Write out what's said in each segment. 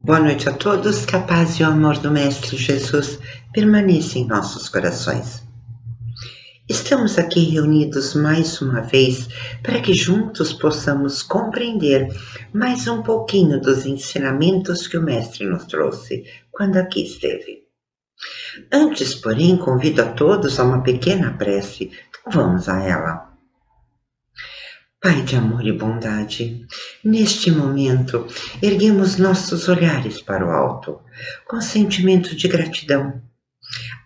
Boa noite a todos, que a paz e o amor do Mestre Jesus permaneçam em nossos corações. Estamos aqui reunidos mais uma vez para que juntos possamos compreender mais um pouquinho dos ensinamentos que o Mestre nos trouxe quando aqui esteve. Antes, porém, convido a todos a uma pequena prece, então vamos a ela. Pai de amor e bondade, neste momento erguemos nossos olhares para o alto, com sentimento de gratidão,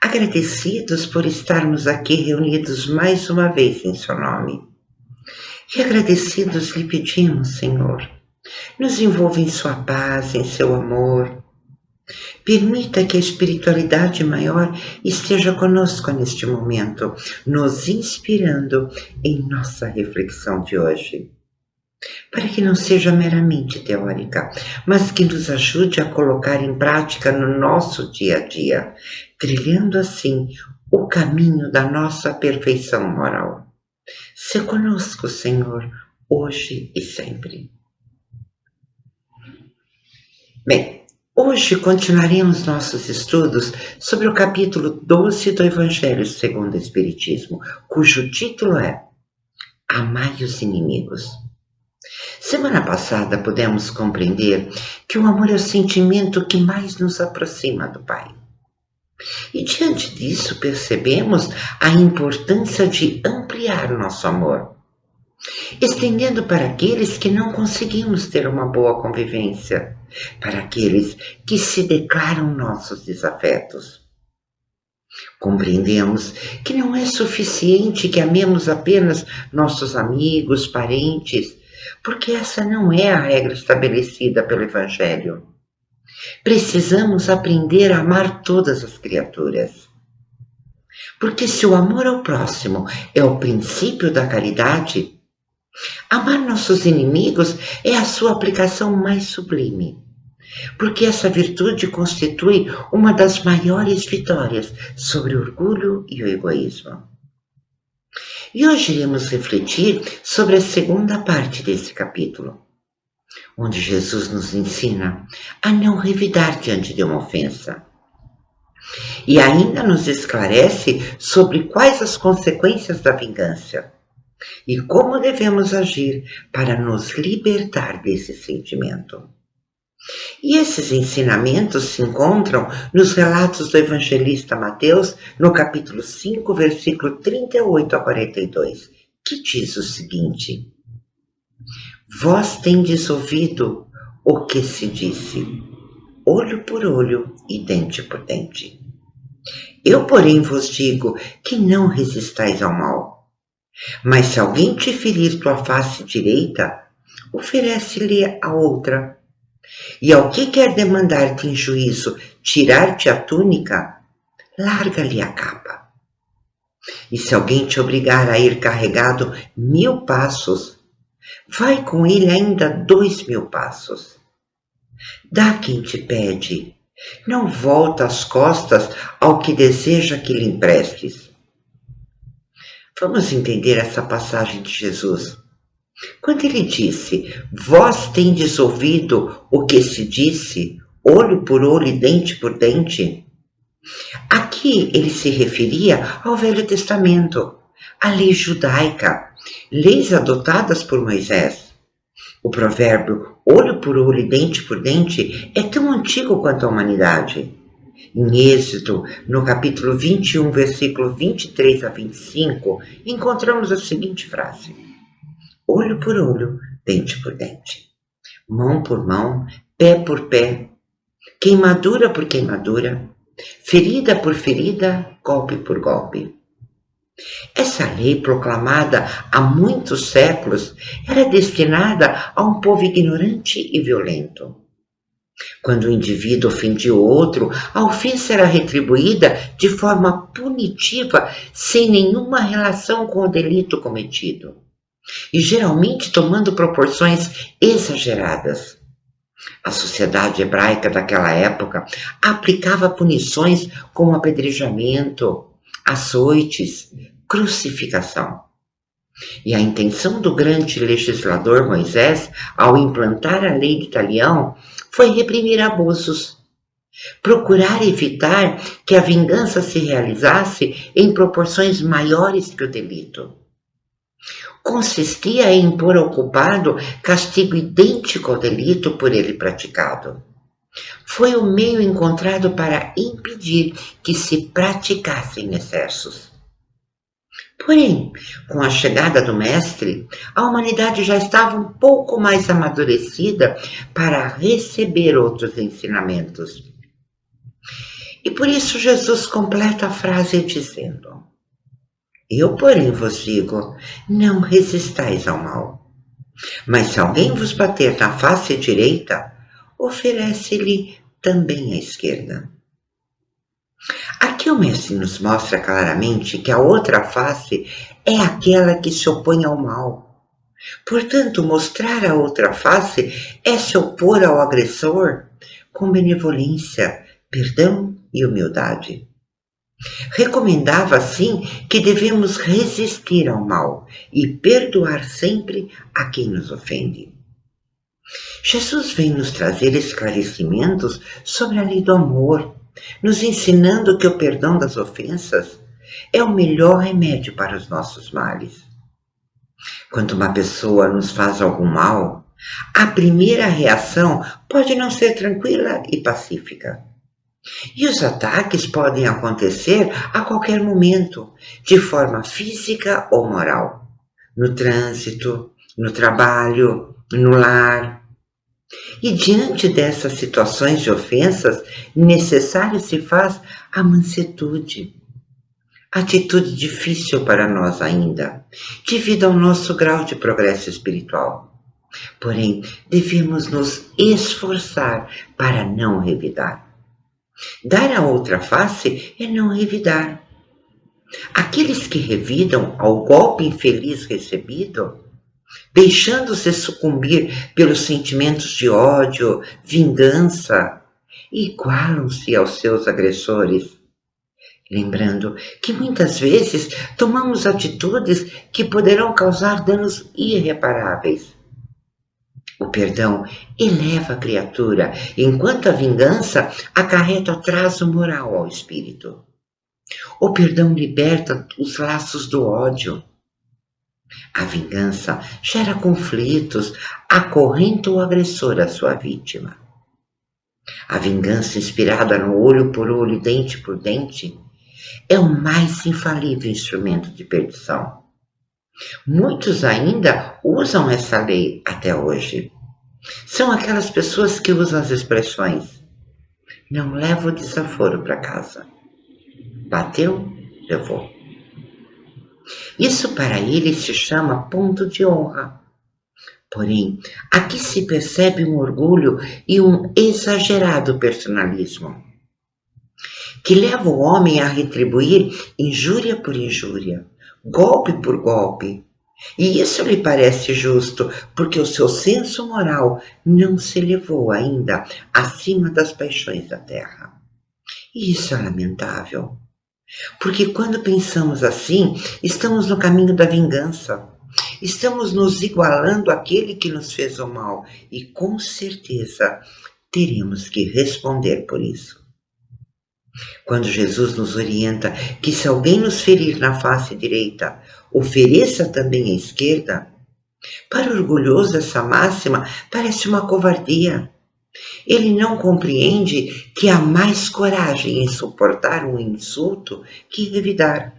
agradecidos por estarmos aqui reunidos mais uma vez em seu nome. E agradecidos lhe pedimos, Senhor, nos envolva em sua paz, em seu amor. Permita que a espiritualidade maior esteja conosco neste momento, nos inspirando em nossa reflexão de hoje. Para que não seja meramente teórica, mas que nos ajude a colocar em prática no nosso dia a dia, trilhando assim o caminho da nossa perfeição moral. Se conosco, Senhor, hoje e sempre. Bem, hoje continuaremos nossos estudos sobre o capítulo 12 do Evangelho segundo o Espiritismo, cujo título é Amai os Inimigos. Semana passada pudemos compreender que o amor é o sentimento que mais nos aproxima do Pai. E diante disso percebemos a importância de ampliar nosso amor, estendendo para aqueles que não conseguimos ter uma boa convivência, para aqueles que se declaram nossos desafetos. Compreendemos que não é suficiente que amemos apenas nossos amigos, parentes, porque essa não é a regra estabelecida pelo Evangelho. Precisamos aprender a amar todas as criaturas. Porque se o amor ao próximo é o princípio da caridade, amar nossos inimigos é a sua aplicação mais sublime, porque essa virtude constitui uma das maiores vitórias sobre o orgulho e o egoísmo. E hoje iremos refletir sobre a segunda parte desse capítulo, onde Jesus nos ensina a não revidar diante de uma ofensa. E ainda nos esclarece sobre quais as consequências da vingança e como devemos agir para nos libertar desse sentimento. E esses ensinamentos se encontram nos relatos do evangelista Mateus, no capítulo 5, versículo 38 a 42, que diz o seguinte: Vós tendes ouvido o que se disse, olho por olho e dente por dente. Eu, porém, vos digo que não resistais ao mal. Mas se alguém te ferir tua face direita, oferece-lhe a outra. E ao que quer demandar-te em juízo tirar-te a túnica, larga-lhe a capa. E se alguém te obrigar a ir carregado 1000 passos, vai com ele ainda 2000 passos. Dá quem te pede, não volta as costas ao que deseja que lhe emprestes. Vamos entender essa passagem de Jesus. Quando ele disse, vós tendes ouvido o que se disse, olho por olho e dente por dente, aqui ele se referia ao Velho Testamento, à lei judaica, leis adotadas por Moisés. O provérbio olho por olho e dente por dente é tão antigo quanto a humanidade. Em Êxodo, no capítulo 21, versículo 23 a 25, encontramos a seguinte frase: olho por olho, dente por dente, mão por mão, pé por pé, queimadura por queimadura, ferida por ferida, golpe por golpe. Essa lei, proclamada há muitos séculos, era destinada a um povo ignorante e violento. Quando o indivíduo ofendia o outro, a ofensa era retribuída de forma punitiva, sem nenhuma relação com o delito cometido, e geralmente tomando proporções exageradas. A sociedade hebraica daquela época aplicava punições como apedrejamento, açoites, crucificação. E a intenção do grande legislador Moisés, ao implantar a lei de Talião, foi reprimir abusos, procurar evitar que a vingança se realizasse em proporções maiores que o delito. Consistia em impor ao culpado castigo idêntico ao delito por ele praticado. Foi o meio encontrado para impedir que se praticassem excessos. Porém, com a chegada do Mestre, a humanidade já estava um pouco mais amadurecida para receber outros ensinamentos. E por isso Jesus completa a frase dizendo: Eu, porém, vos digo, não resistais ao mal. Mas se alguém vos bater na face direita, oferece-lhe também a esquerda. Aqui o Mestre nos mostra claramente que a outra face é aquela que se opõe ao mal. Portanto, mostrar a outra face é se opor ao agressor com benevolência, perdão e humildade. Recomendava, assim, que devemos resistir ao mal e perdoar sempre a quem nos ofende. Jesus vem nos trazer esclarecimentos sobre a lei do amor, nos ensinando que o perdão das ofensas é o melhor remédio para os nossos males. Quando uma pessoa nos faz algum mal, a primeira reação pode não ser tranquila e pacífica. E os ataques podem acontecer a qualquer momento, de forma física ou moral, no trânsito, no trabalho, no lar. E diante dessas situações de ofensas, necessário se faz a mansuetude. Atitude difícil para nós ainda, devido ao nosso grau de progresso espiritual. Porém, devemos nos esforçar para não revidar. Dar a outra face é não revidar. Aqueles que revidam ao golpe infeliz recebido, deixando-se sucumbir pelos sentimentos de ódio, vingança, igualam-se aos seus agressores. Lembrando que muitas vezes tomamos atitudes que poderão causar danos irreparáveis. O perdão eleva a criatura, enquanto a vingança acarreta atraso moral ao espírito. O perdão liberta os laços do ódio. A vingança gera conflitos, acorrenta o agressor à sua vítima. A vingança inspirada no olho por olho, dente por dente, é o mais infalível instrumento de perdição. Muitos ainda usam essa lei até hoje. São aquelas pessoas que usam as expressões: não levo o desaforo para casa. Bateu, levou. Isso para eles se chama ponto de honra. Porém, aqui se percebe um orgulho e um exagerado personalismo, que leva o homem a retribuir injúria por injúria, golpe por golpe. E isso lhe parece justo, porque o seu senso moral não se elevou ainda acima das paixões da terra. E isso é lamentável, porque quando pensamos assim, estamos no caminho da vingança. Estamos nos igualando àquele que nos fez o mal e, com certeza, teremos que responder por isso. Quando Jesus nos orienta que se alguém nos ferir na face direita, ofereça também a esquerda, para o orgulhoso essa máxima parece uma covardia. Ele não compreende que há mais coragem em suportar um insulto que revidar.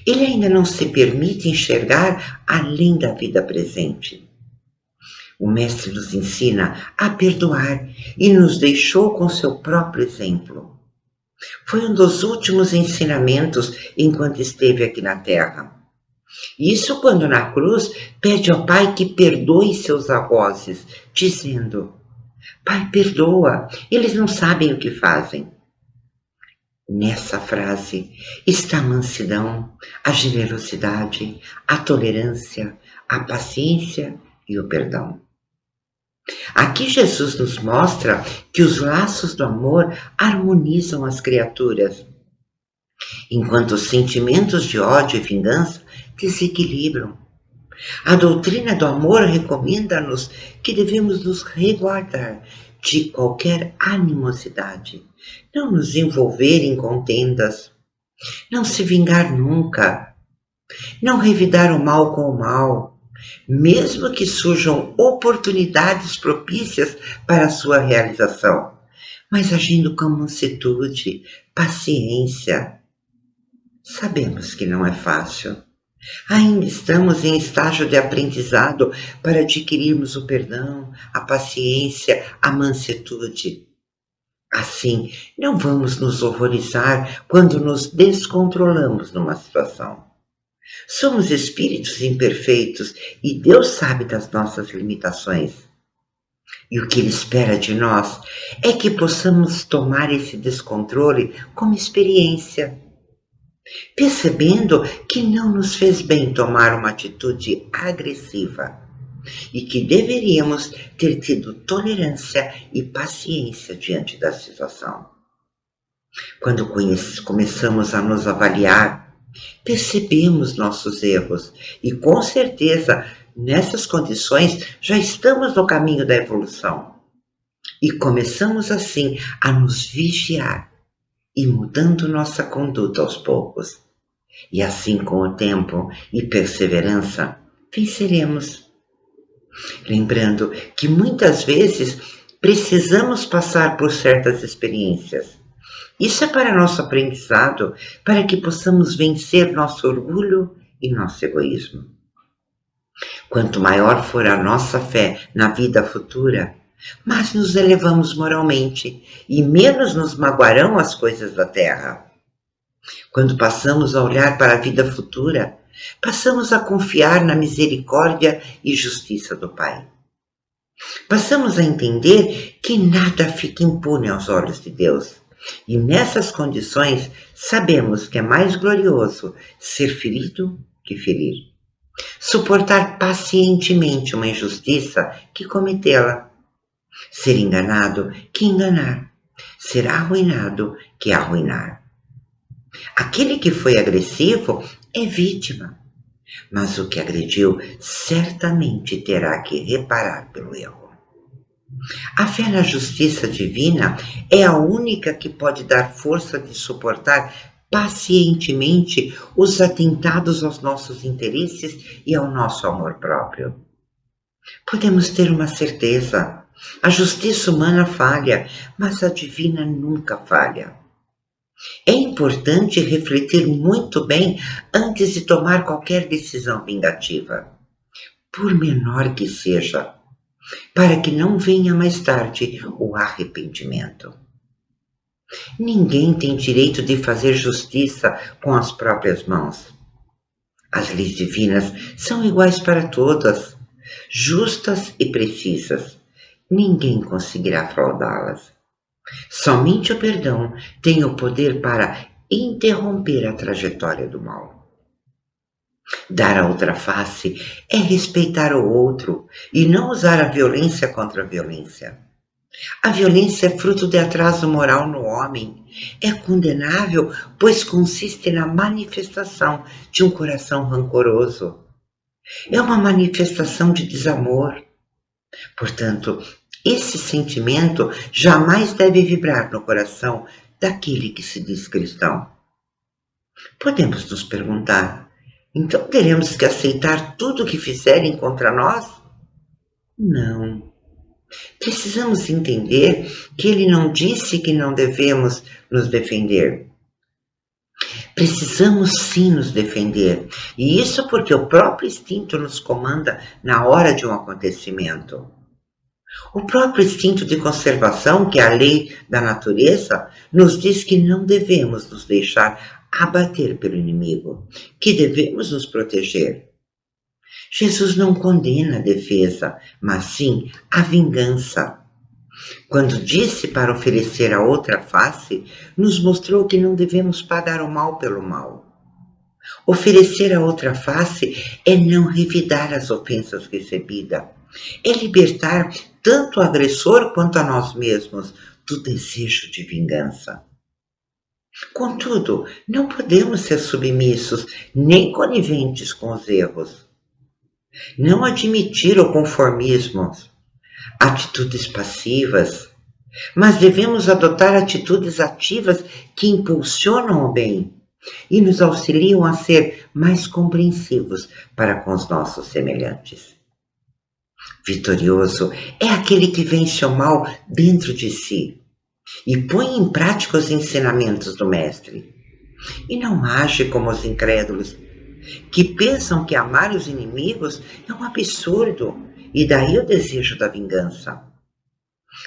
Ele ainda não se permite enxergar além da vida presente. O Mestre nos ensina a perdoar e nos deixou com seu próprio exemplo. Foi um dos últimos ensinamentos enquanto esteve aqui na Terra. Isso quando na cruz pede ao Pai que perdoe seus algozes, dizendo: Pai, perdoa, eles não sabem o que fazem. Nessa frase está a mansidão, a generosidade, a tolerância, a paciência e o perdão. Aqui Jesus nos mostra que os laços do amor harmonizam as criaturas, enquanto os sentimentos de ódio e vingança desequilibram. A doutrina do amor recomenda-nos que devemos nos resguardar de qualquer animosidade, não nos envolver em contendas, não se vingar nunca, não revidar o mal com o mal, mesmo que surjam oportunidades propícias para a sua realização, mas agindo com mansuetude, paciência. Sabemos que não é fácil. Ainda estamos em estágio de aprendizado para adquirirmos o perdão, a paciência, a mansuetude. Assim, não vamos nos horrorizar quando nos descontrolamos numa situação. Somos espíritos imperfeitos e Deus sabe das nossas limitações. E o que Ele espera de nós é que possamos tomar esse descontrole como experiência, percebendo que não nos fez bem tomar uma atitude agressiva e que deveríamos ter tido tolerância e paciência diante da situação. Quando começamos a nos avaliar, percebemos nossos erros e, com certeza, nessas condições já estamos no caminho da evolução. E começamos assim a nos vigiar e mudando nossa conduta aos poucos. E assim, com o tempo e perseverança, venceremos. Lembrando que muitas vezes precisamos passar por certas experiências. Isso é para nosso aprendizado, para que possamos vencer nosso orgulho e nosso egoísmo. Quanto maior for a nossa fé na vida futura, mais nos elevamos moralmente e menos nos magoarão as coisas da terra. Quando passamos a olhar para a vida futura, passamos a confiar na misericórdia e justiça do Pai. Passamos a entender que nada fica impune aos olhos de Deus. E nessas condições, sabemos que é mais glorioso ser ferido que ferir. Suportar pacientemente uma injustiça que cometê-la. Ser enganado que enganar. Ser arruinado que arruinar. Aquele que foi agressivo é vítima, mas o que agrediu certamente terá que reparar pelo erro. A fé na justiça divina é a única que pode dar força de suportar pacientemente os atentados aos nossos interesses e ao nosso amor próprio. Podemos ter uma certeza: a justiça humana falha, mas a divina nunca falha. É importante refletir muito bem antes de tomar qualquer decisão vingativa, por menor que seja, para que não venha mais tarde o arrependimento. Ninguém tem direito de fazer justiça com as próprias mãos. As leis divinas são iguais para todas, justas e precisas. Ninguém conseguirá fraudá-las. Somente o perdão tem o poder para interromper a trajetória do mal. Dar a outra face é respeitar o outro e não usar a violência contra a violência. A violência é fruto de atraso moral no homem. É condenável, pois consiste na manifestação de um coração rancoroso. É uma manifestação de desamor. Portanto, esse sentimento jamais deve vibrar no coração daquele que se diz cristão. Podemos nos perguntar: então teremos que aceitar tudo o que fizerem contra nós? Não. Precisamos entender que ele não disse que não devemos nos defender. Precisamos sim nos defender, e isso porque o próprio instinto nos comanda na hora de um acontecimento. O próprio instinto de conservação, que é a lei da natureza, nos diz que não devemos nos deixar abater pelo inimigo, que devemos nos proteger. Jesus não condena a defesa, mas sim a vingança. Quando disse para oferecer a outra face, nos mostrou que não devemos pagar o mal pelo mal. Oferecer a outra face é não revidar as ofensas recebidas, é libertar tanto o agressor quanto a nós mesmos do desejo de vingança. Contudo, não podemos ser submissos nem coniventes com os erros. Não admitir o conformismo, atitudes passivas, mas devemos adotar atitudes ativas que impulsionam o bem e nos auxiliam a ser mais compreensivos para com os nossos semelhantes. Vitorioso é aquele que vence o mal dentro de si e põe em prática os ensinamentos do Mestre, e não age como os incrédulos, que pensam que amar os inimigos é um absurdo, e daí o desejo da vingança.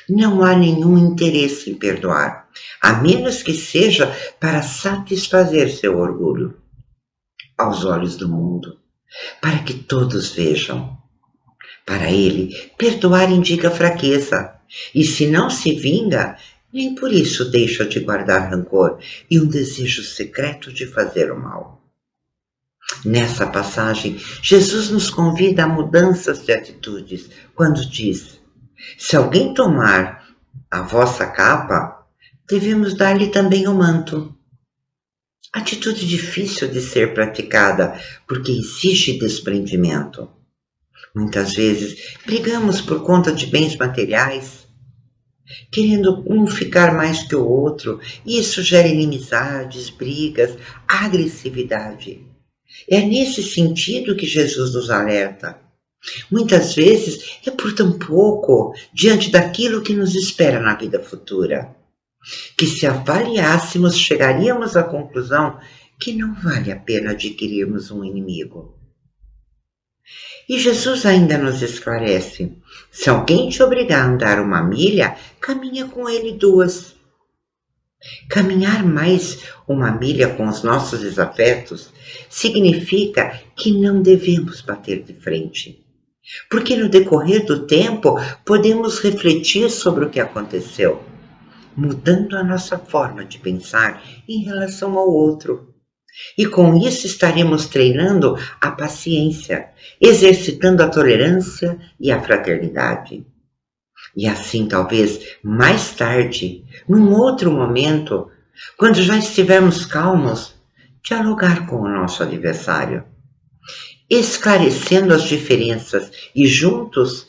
Não há nenhum interesse em perdoar, a menos que seja para satisfazer seu orgulho, aos olhos do mundo, para que todos vejam. Para ele, perdoar indica fraqueza, e se não se vinga, nem por isso deixa de guardar rancor e um desejo secreto de fazer o mal. Nessa passagem, Jesus nos convida a mudanças de atitudes, quando diz: se alguém tomar a vossa capa, devemos dar-lhe também o manto. Atitude difícil de ser praticada, porque exige desprendimento. Muitas vezes brigamos por conta de bens materiais, querendo um ficar mais que o outro, e isso gera inimizades, brigas, agressividade. É nesse sentido que Jesus nos alerta. Muitas vezes é por tão pouco diante daquilo que nos espera na vida futura, que se avaliássemos, chegaríamos à conclusão que não vale a pena adquirirmos um inimigo. E Jesus ainda nos esclarece: se alguém te obrigar a andar 1 milha, caminha com ele 2. Caminhar mais 1 milha com os nossos desafetos significa que não devemos bater de frente, porque no decorrer do tempo podemos refletir sobre o que aconteceu, mudando a nossa forma de pensar em relação ao outro. E com isso estaremos treinando a paciência, exercitando a tolerância e a fraternidade. E assim, talvez mais tarde, num outro momento, quando já estivermos calmos, dialogar com o nosso adversário, esclarecendo as diferenças e juntos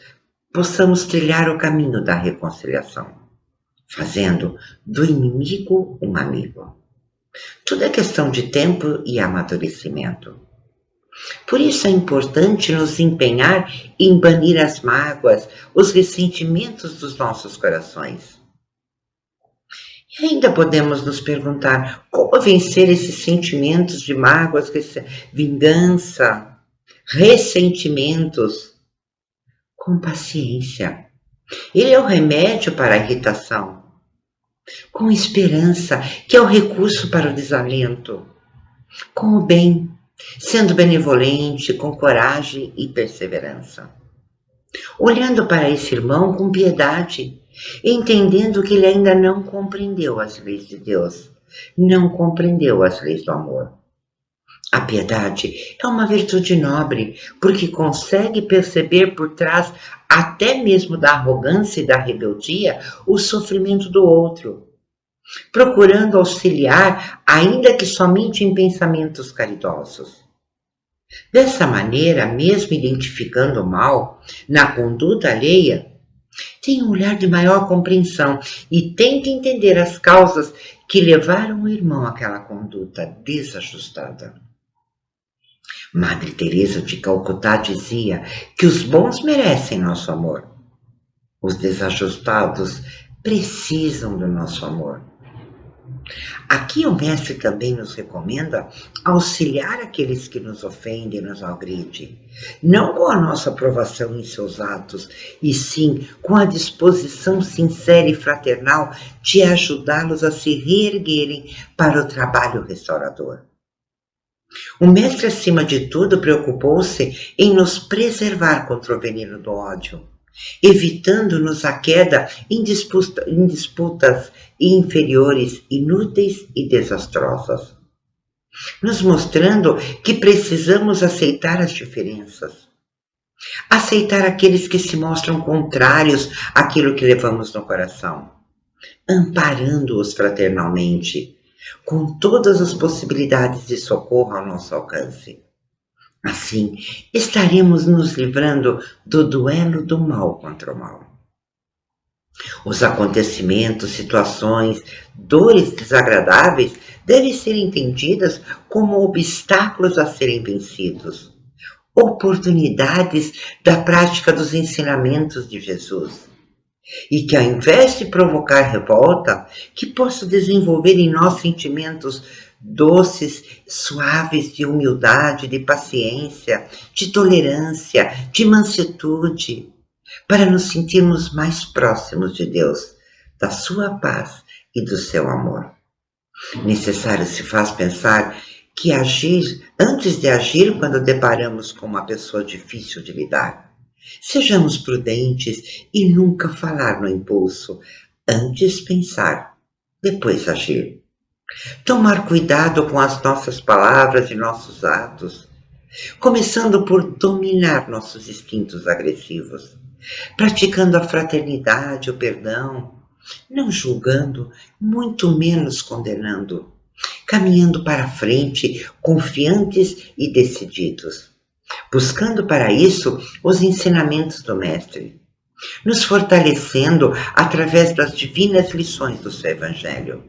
possamos trilhar o caminho da reconciliação, fazendo do inimigo um amigo. Tudo é questão de tempo e amadurecimento. Por isso é importante nos empenhar em banir as mágoas, os ressentimentos dos nossos corações. E ainda podemos nos perguntar como vencer esses sentimentos de mágoas, vingança, ressentimentos. Com paciência. Ele é o remédio para a irritação. Com esperança, que é o recurso para o desalento. Com o bem, sendo benevolente, com coragem e perseverança. Olhando para esse irmão com piedade, entendendo que ele ainda não compreendeu as leis de Deus, não compreendeu as leis do amor. A piedade é uma virtude nobre, porque consegue perceber por trás até mesmo da arrogância e da rebeldia o sofrimento do outro, procurando auxiliar, ainda que somente em pensamentos caridosos. Dessa maneira, mesmo identificando o mal na conduta alheia, tem um olhar de maior compreensão e tenta entender as causas que levaram o irmão àquela conduta desajustada. Madre Teresa de Calcutá dizia que os bons merecem nosso amor. Os desajustados precisam do nosso amor. Aqui o mestre também nos recomenda auxiliar aqueles que nos ofendem e nos agridem, não com a nossa aprovação em seus atos, e sim com a disposição sincera e fraternal de ajudá-los a se reerguerem para o trabalho restaurador. O mestre, acima de tudo, preocupou-se em nos preservar contra o veneno do ódio, evitando-nos a queda em disputas inferiores, inúteis e desastrosas, nos mostrando que precisamos aceitar as diferenças, aceitar aqueles que se mostram contrários àquilo que levamos no coração, amparando-os fraternalmente, com todas as possibilidades de socorro ao nosso alcance. Assim, estaremos nos livrando do duelo do mal contra o mal. Os acontecimentos, situações, dores desagradáveis devem ser entendidas como obstáculos a serem vencidos, oportunidades da prática dos ensinamentos de Jesus. E que ao invés de provocar revolta, que possa desenvolver em nós sentimentos doces, suaves de humildade, de paciência, de tolerância, de mansuetude, para nos sentirmos mais próximos de Deus, da sua paz e do seu amor. Necessário se faz pensar que agir, antes de agir quando deparamos com uma pessoa difícil de lidar, sejamos prudentes e nunca falar no impulso, antes pensar, depois agir. Tomar cuidado com as nossas palavras e nossos atos, começando por dominar nossos instintos agressivos, praticando a fraternidade, o perdão, não julgando, muito menos condenando, caminhando para a frente, confiantes e decididos, buscando para isso os ensinamentos do Mestre, nos fortalecendo através das divinas lições do seu Evangelho,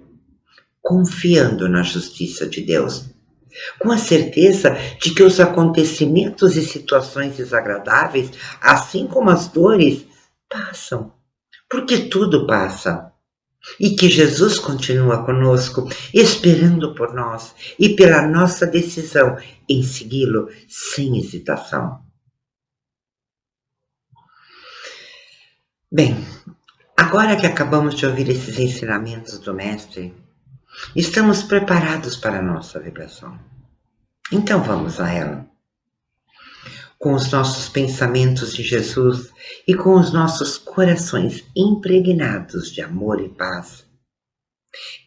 confiando na justiça de Deus, com a certeza de que os acontecimentos e situações desagradáveis, assim como as dores, passam, porque tudo passa. E que Jesus continua conosco, esperando por nós e pela nossa decisão em segui-lo sem hesitação. Bem, agora que acabamos de ouvir esses ensinamentos do Mestre, estamos preparados para a nossa vibração. Então vamos a ela. Com os nossos pensamentos de Jesus e com os nossos corações impregnados de amor e paz.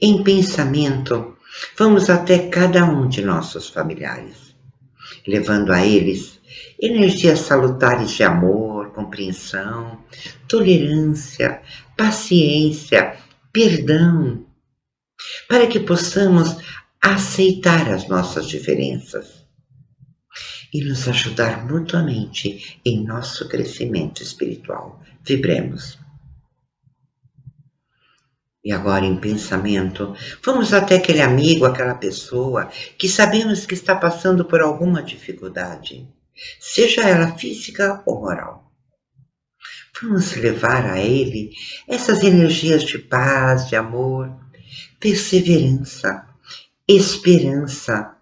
Em pensamento, vamos até cada um de nossos familiares, levando a eles energias salutares de amor, compreensão, tolerância, paciência, perdão, para que possamos aceitar as nossas diferenças e nos ajudar mutuamente em nosso crescimento espiritual. Vibremos. E agora, em pensamento, vamos até aquele amigo, aquela pessoa que sabemos que está passando por alguma dificuldade, seja ela física ou moral. Vamos levar a ele essas energias de paz, de amor, perseverança, esperança,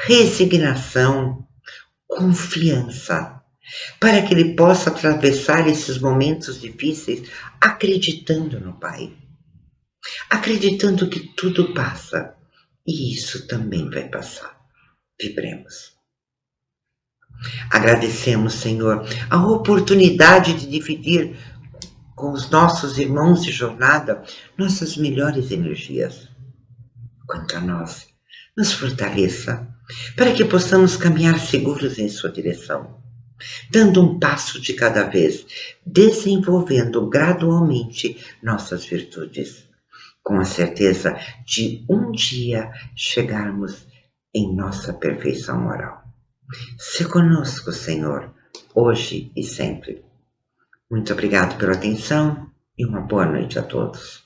resignação, confiança, para que ele possa atravessar esses momentos difíceis acreditando no Pai, acreditando que tudo passa e isso também vai passar. Vibremos. Agradecemos, Senhor, a oportunidade de dividir com os nossos irmãos de jornada nossas melhores energias. Quanto a nós, nos fortaleça para que possamos caminhar seguros em sua direção, dando um passo de cada vez, desenvolvendo gradualmente nossas virtudes, com a certeza de um dia chegarmos em nossa perfeição moral. Se conosco, Senhor, hoje e sempre. Muito obrigado pela atenção e uma boa noite a todos.